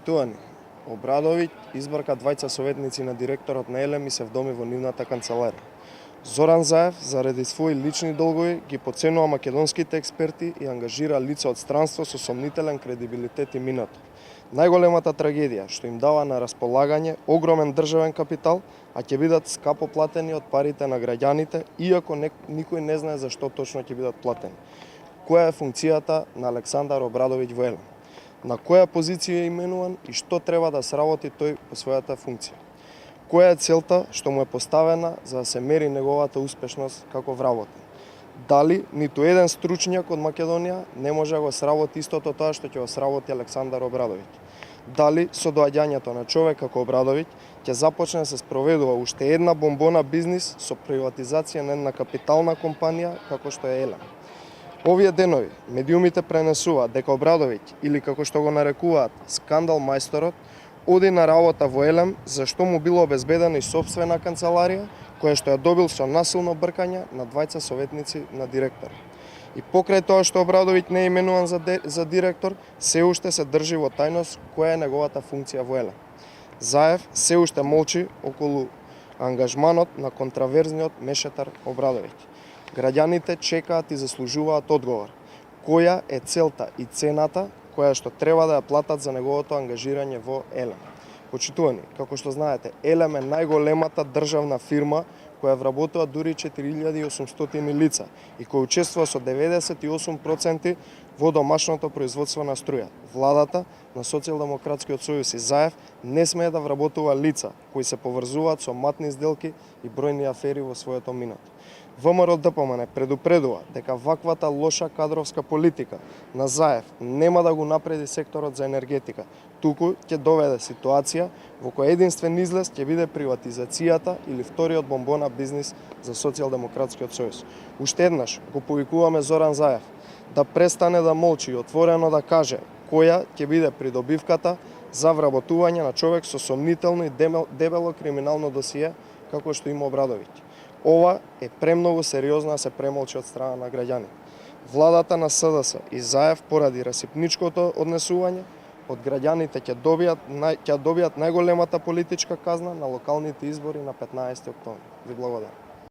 Почитувани, Обрадовиќ избрака двајца советници на директорот на Елем и се вдоми во нивната канцеларија. Зоран Заев, заради своји лични долгови, ги потценува македонските експерти и ангажира лица од странство со сомнителен кредибилитет и минато. Најголемата трагедија што им дава на располагање огромен државен капитал, а ќе бидат скапо платени од парите на граѓаните, иако никој не знае за што точно ќе бидат платени. Која е функцијата на Александар Обрадовиќ во Елем? На која позиција е именуван и што треба да сработи тој по својата функција? Која е целта што му е поставена за да се мери неговата успешност како вработен? Дали ниту еден стручњак од Македонија не може да го сработи истото тоа што ќе го сработи Александар Обрадовиќ? Дали со доаѓањето на човек како Обрадовиќ ќе започне да се спроведува уште една бомбона бизнис со приватизација на една капитална компанија како што е Елем? Овие денови медиумите пренесуваат дека Обрадовиќ, или како што го нарекуваат скандал мајсторот, оди на работа во Елем за што му било обезбедена и сопствена канцеларија, која што ја добил со насилно бркање на двајца советници на директор. И покрај тоа што Обрадовиќ не е именуван за директор, се уште се држи во тајност која е неговата функција во Елем. Заев се уште молчи околу ангажманот на контраверзниот мешетар Обрадовиќ. Граѓаните чекаат и заслужуваат одговор. Која е целта и цената која што треба да ја платат за неговото ангажирање во Елем? Почитувани, како што знаете, Елем е најголемата државна фирма која вработува дури 4800 лица и која учествува со 98% во домашното производство на струја. Владата на Социјалдемократскиот сојуз и Заев не смее да вработува лица кои се поврзуваат со матни сделки и бројни афери во своето минато. ВМРО-ДПМН предупредува дека ваквата лоша кадровска политика на Заев нема да го напреди секторот за енергетика, туку ќе доведе ситуација во која единствен излез ќе биде приватизацијата или вториот бомбона бизнис за Социјалдемократскиот сојуз. Уште еднаш го повикуваме Зоран Заев да престане да молчи и отворено да каже која ќе биде придобивката за вработување на човек со сомнително и дебело криминално досие како што има Обрадовиќ. Ова е премногу сериозно да се премолчи од страна на граѓани. Владата на СДС и Заев поради расипничкото однесување од граѓаните ќе добијат најголемата политичка казна на локалните избори на 15 октомври. Ви благодарам.